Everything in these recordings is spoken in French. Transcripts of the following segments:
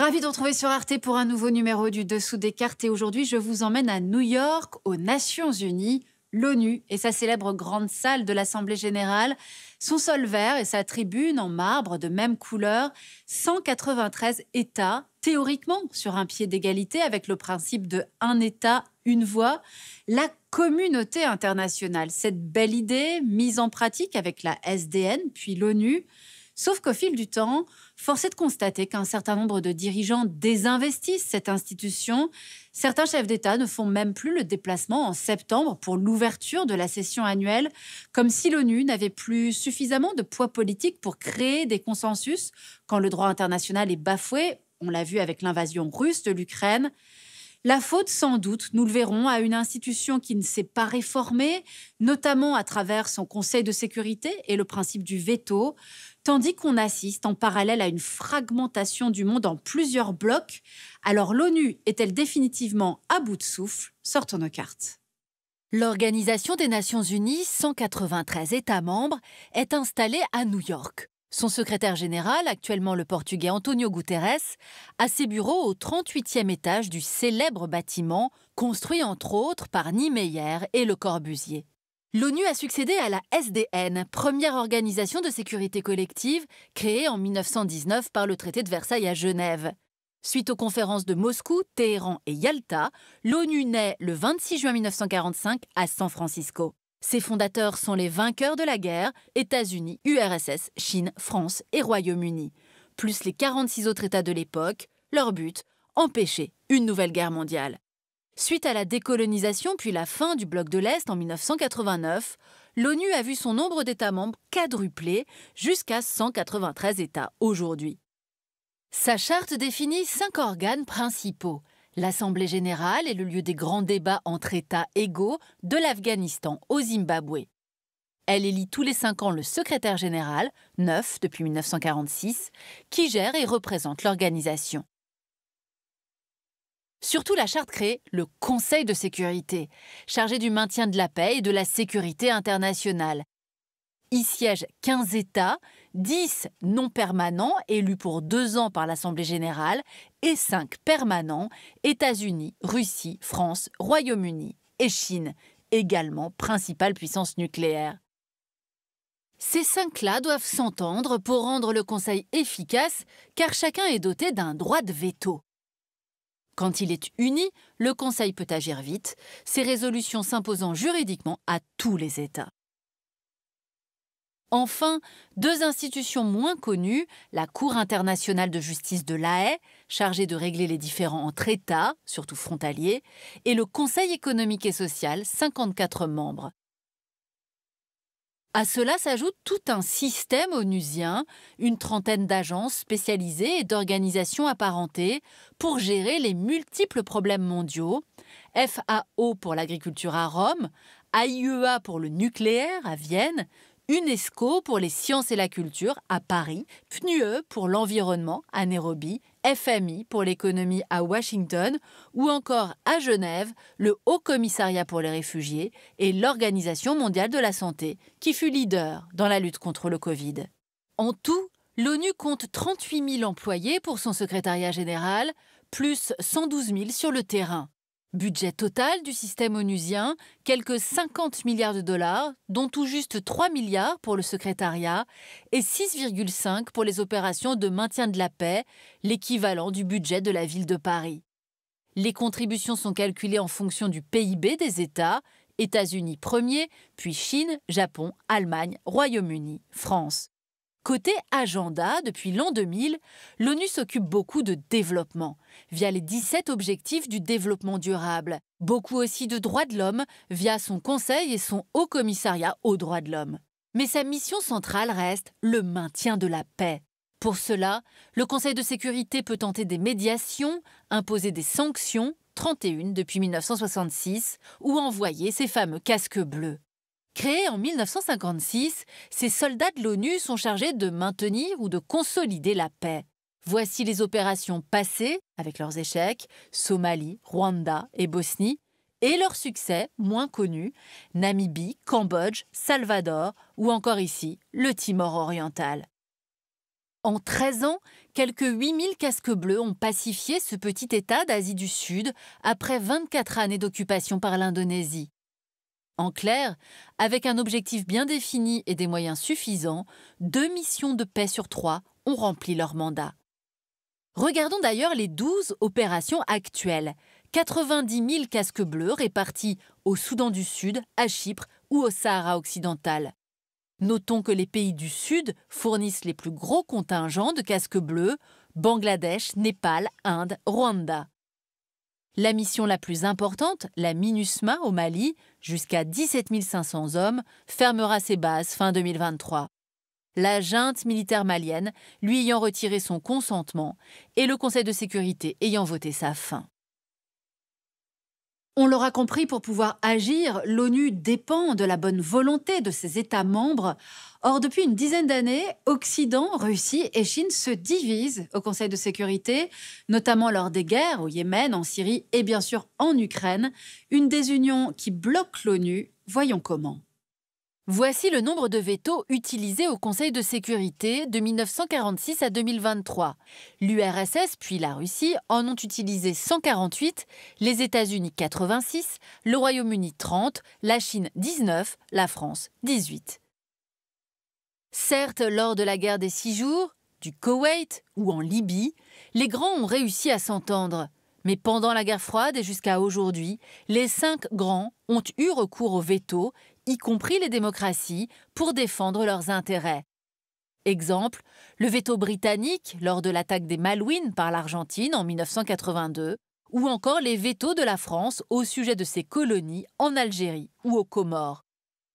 Ravi de retrouver sur Arte pour un nouveau numéro du Dessous des cartes. Et aujourd'hui, je vous emmène à New York, aux Nations Unies. L'ONU et sa célèbre grande salle de l'Assemblée générale, son sol vert et sa tribune en marbre de même couleur, 193 États, théoriquement sur un pied d'égalité avec le principe de un État, une voix, la communauté internationale. Cette belle idée mise en pratique avec la SDN puis l'ONU. Sauf qu'au fil du temps, force est de constater qu'un certain nombre de dirigeants désinvestissent cette institution. Certains chefs d'État ne font même plus le déplacement en septembre pour l'ouverture de la session annuelle, comme si l'ONU n'avait plus suffisamment de poids politique pour créer des consensus quand le droit international est bafoué. On l'a vu avec l'invasion russe de l'Ukraine. La faute, sans doute, nous le verrons, à une institution qui ne s'est pas réformée, notamment à travers son Conseil de sécurité et le principe du veto, tandis qu'on assiste en parallèle à une fragmentation du monde en plusieurs blocs. Alors l'ONU est-elle définitivement à bout de souffle? Sortons nos cartes. L'Organisation des Nations Unies, 193 États membres, est installée à New York. Son secrétaire général, actuellement le Portugais António Guterres, a ses bureaux au 38e étage du célèbre bâtiment, construit entre autres par Niemeyer et Le Corbusier. L'ONU a succédé à la SDN, première organisation de sécurité collective créée en 1919 par le traité de Versailles à Genève. Suite aux conférences de Moscou, Téhéran et Yalta, l'ONU naît le 26 juin 1945 à San Francisco. Ses fondateurs sont les vainqueurs de la guerre, États-Unis, URSS, Chine, France et Royaume-Uni, plus les 46 autres États de l'époque. Leur but, empêcher une nouvelle guerre mondiale. Suite à la décolonisation puis la fin du bloc de l'Est en 1989, l'ONU a vu son nombre d'États membres quadrupler jusqu'à 193 États aujourd'hui. Sa charte définit 5 organes principaux. L'Assemblée générale est le lieu des grands débats entre États égaux de l'Afghanistan au Zimbabwe. Elle élit tous les 5 ans le secrétaire général, 9 depuis 1946, qui gère et représente l'organisation. Surtout, la charte crée le Conseil de sécurité, chargé du maintien de la paix et de la sécurité internationale. Y siègent 15 États, 10 non permanents élus pour 2 ans par l'Assemblée générale et 5 permanents, États-Unis, Russie, France, Royaume-Uni et Chine, également principale puissance nucléaire. Ces 5-là doivent s'entendre pour rendre le Conseil efficace, car chacun est doté d'un droit de veto. Quand il est uni, le Conseil peut agir vite, ses résolutions s'imposant juridiquement à tous les États. Enfin, 2 institutions moins connues, la Cour internationale de justice de La Haye, chargée de régler les différends entre États, surtout frontaliers, et le Conseil économique et social, 54 membres. À cela s'ajoute tout un système onusien, une trentaine d'agences spécialisées et d'organisations apparentées pour gérer les multiples problèmes mondiaux, FAO pour l'agriculture à Rome, AIEA pour le nucléaire à Vienne, UNESCO pour les sciences et la culture à Paris, PNUE pour l'environnement à Nairobi, FMI pour l'économie à Washington ou encore à Genève, le Haut Commissariat pour les réfugiés et l'Organisation mondiale de la santé qui fut leader dans la lutte contre le Covid. En tout, l'ONU compte 38 000 employés pour son secrétariat général, plus 112 000 sur le terrain. Budget total du système onusien, quelques 50 milliards de dollars, dont tout juste 3 milliards pour le secrétariat et 6,5 pour les opérations de maintien de la paix, l'équivalent du budget de la ville de Paris. Les contributions sont calculées en fonction du PIB des États, États-Unis premier, puis Chine, Japon, Allemagne, Royaume-Uni, France. Côté agenda, depuis l'an 2000, l'ONU s'occupe beaucoup de développement, via les 17 objectifs du développement durable. Beaucoup aussi de droits de l'homme, via son Conseil et son Haut Commissariat aux droits de l'homme. Mais sa mission centrale reste le maintien de la paix. Pour cela, le Conseil de sécurité peut tenter des médiations, imposer des sanctions, 31 depuis 1966, ou envoyer ses fameux casques bleus. Créés en 1956, ces soldats de l'ONU sont chargés de maintenir ou de consolider la paix. Voici les opérations passées, avec leurs échecs, Somalie, Rwanda et Bosnie, et leurs succès moins connus, Namibie, Cambodge, Salvador ou encore ici, le Timor oriental. En 13 ans, quelques 8000 casques bleus ont pacifié ce petit État d'Asie du Sud après 24 années d'occupation par l'Indonésie. En clair, avec un objectif bien défini et des moyens suffisants, 2 missions de paix sur 3 ont rempli leur mandat. Regardons d'ailleurs les 12 opérations actuelles. 90 000 casques bleus répartis au Soudan du Sud, à Chypre ou au Sahara occidental. Notons que les pays du Sud fournissent les plus gros contingents de casques bleus, Bangladesh, Népal, Inde, Rwanda. La mission la plus importante, la MINUSMA au Mali, jusqu'à 17 500 hommes, fermera ses bases fin 2023. La junte militaire malienne lui ayant retiré son consentement et le Conseil de sécurité ayant voté sa fin. On l'aura compris, pour pouvoir agir, l'ONU dépend de la bonne volonté de ses États membres. Or, depuis une dizaine d'années, Occident, Russie et Chine se divisent au Conseil de sécurité, notamment lors des guerres au Yémen, en Syrie et bien sûr en Ukraine. Une désunion qui bloque l'ONU. Voyons comment. Voici le nombre de vétos utilisés au Conseil de sécurité de 1946 à 2023. L'URSS puis la Russie en ont utilisé 148, les États-Unis 86, le Royaume-Uni 30, la Chine 19, la France 18. Certes, lors de la guerre des 6 jours, du Koweït ou en Libye, les grands ont réussi à s'entendre. Mais pendant la guerre froide et jusqu'à aujourd'hui, les 5 grands ont eu recours au veto, y compris les démocraties, pour défendre leurs intérêts. Exemple, le veto britannique lors de l'attaque des Malouines par l'Argentine en 1982, ou encore les vétos de la France au sujet de ses colonies en Algérie ou aux Comores.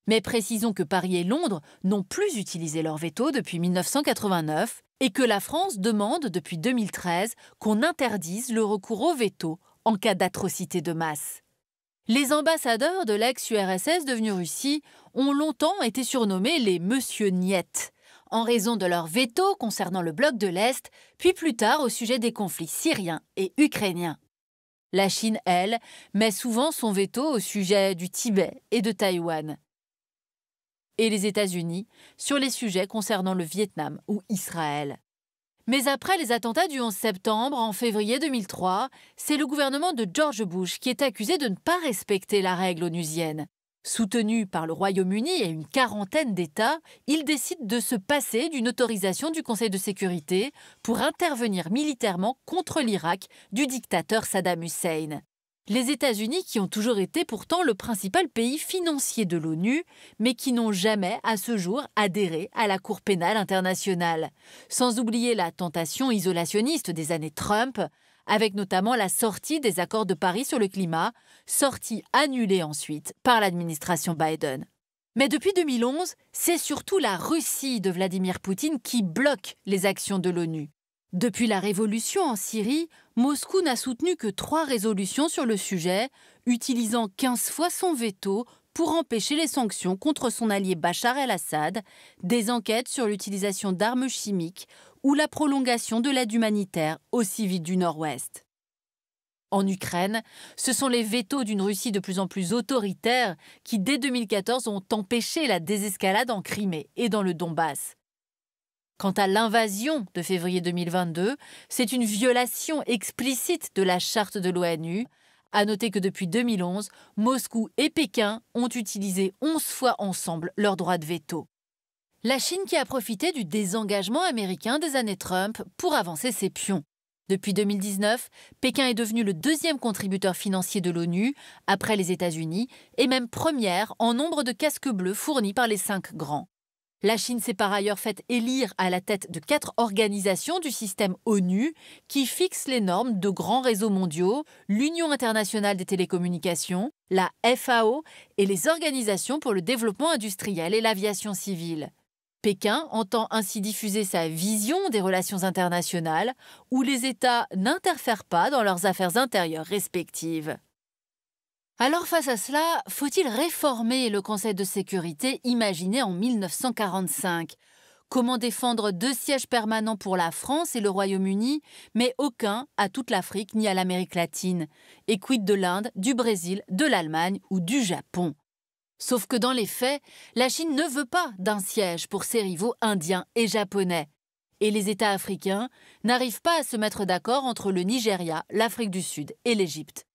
Mais précisons que Paris et Londres n'ont plus utilisé leur veto depuis 1989 et que la France demande depuis 2013 qu'on interdise le recours au veto en cas d'atrocité de masse. Les ambassadeurs de l'ex-URSS devenus Russie ont longtemps été surnommés les Monsieur Niet, en raison de leur veto concernant le bloc de l'Est, puis plus tard au sujet des conflits syriens et ukrainiens. La Chine, elle, met souvent son veto au sujet du Tibet et de Taïwan. Et les États-Unis sur les sujets concernant le Vietnam ou Israël. Mais après les attentats du 11 septembre, en février 2003, c'est le gouvernement de George Bush qui est accusé de ne pas respecter la règle onusienne. Soutenu par le Royaume-Uni et une quarantaine d'États, il décide de se passer d'une autorisation du Conseil de sécurité pour intervenir militairement contre l'Irak du dictateur Saddam Hussein. Les États-Unis, qui ont toujours été pourtant le principal pays financier de l'ONU, mais qui n'ont jamais, à ce jour, adhéré à la Cour pénale internationale. Sans oublier la tentation isolationniste des années Trump, avec notamment la sortie des accords de Paris sur le climat, sortie annulée ensuite par l'administration Biden. Mais depuis 2011, c'est surtout la Russie de Vladimir Poutine qui bloque les actions de l'ONU. Depuis la révolution en Syrie, Moscou n'a soutenu que 3 résolutions sur le sujet, utilisant 15 fois son veto pour empêcher les sanctions contre son allié Bachar el-Assad, des enquêtes sur l'utilisation d'armes chimiques ou la prolongation de l'aide humanitaire aux civils du Nord-Ouest. En Ukraine, ce sont les vétos d'une Russie de plus en plus autoritaire qui, dès 2014, ont empêché la désescalade en Crimée et dans le Donbass. Quant à l'invasion de février 2022, c'est une violation explicite de la charte de l'ONU. À noter que depuis 2011, Moscou et Pékin ont utilisé 11 fois ensemble leur droit de veto. La Chine qui a profité du désengagement américain des années Trump pour avancer ses pions. Depuis 2019, Pékin est devenu le 2e contributeur financier de l'ONU, après les États-Unis, et même première en nombre de casques bleus fournis par les 5 grands. La Chine s'est par ailleurs faite élire à la tête de 4 organisations du système ONU qui fixent les normes de grands réseaux mondiaux, l'Union internationale des télécommunications, la FAO et les organisations pour le développement industriel et l'aviation civile. Pékin entend ainsi diffuser sa vision des relations internationales où les États n'interfèrent pas dans leurs affaires intérieures respectives. Alors face à cela, faut-il réformer le Conseil de sécurité imaginé en 1945 ? Comment défendre 2 sièges permanents pour la France et le Royaume-Uni, mais aucun à toute l'Afrique ni à l'Amérique latine ? Et quid de l'Inde, du Brésil, de l'Allemagne ou du Japon ? Sauf que dans les faits, la Chine ne veut pas d'un siège pour ses rivaux indiens et japonais. Et les États africains n'arrivent pas à se mettre d'accord entre le Nigeria, l'Afrique du Sud et l'Égypte.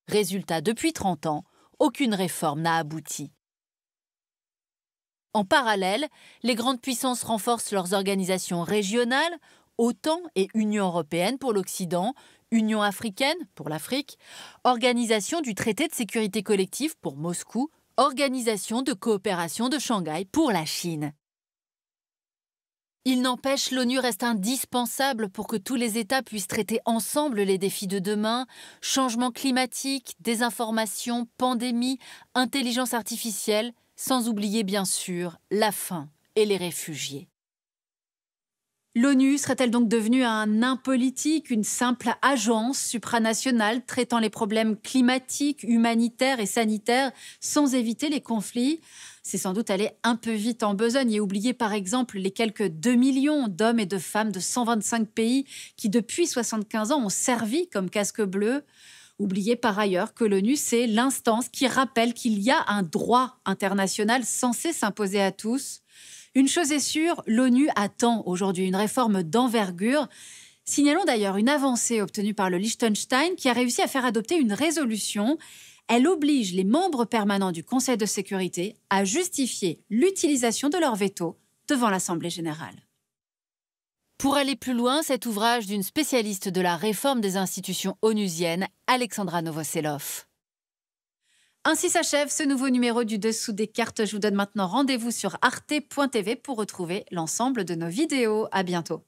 Résultat, depuis 30 ans, aucune réforme n'a abouti. En parallèle, les grandes puissances renforcent leurs organisations régionales, OTAN et Union européenne pour l'Occident, Union africaine pour l'Afrique, Organisation du traité de sécurité collective pour Moscou, Organisation de coopération de Shanghai pour la Chine. Il n'empêche, l'ONU reste indispensable pour que tous les États puissent traiter ensemble les défis de demain, changement climatique, désinformation, pandémie, intelligence artificielle, sans oublier bien sûr la faim et les réfugiés. L'ONU serait-elle donc devenue un nain politique, une simple agence supranationale traitant les problèmes climatiques, humanitaires et sanitaires sans éviter les conflits? C'est sans doute aller un peu vite en besogne et oublier par exemple les quelques 2 millions d'hommes et de femmes de 125 pays qui depuis 75 ans ont servi comme casque bleu. Oubliez par ailleurs que l'ONU, c'est l'instance qui rappelle qu'il y a un droit international censé s'imposer à tous. Une chose est sûre, l'ONU attend aujourd'hui une réforme d'envergure. Signalons d'ailleurs une avancée obtenue par le Liechtenstein qui a réussi à faire adopter une résolution. Elle oblige les membres permanents du Conseil de sécurité à justifier l'utilisation de leur veto devant l'Assemblée générale. Pour aller plus loin, cet ouvrage d'une spécialiste de la réforme des institutions onusiennes, Alexandra Novoselov. Ainsi s'achève ce nouveau numéro du Dessous des cartes. Je vous donne maintenant rendez-vous sur arte.tv pour retrouver l'ensemble de nos vidéos. À bientôt.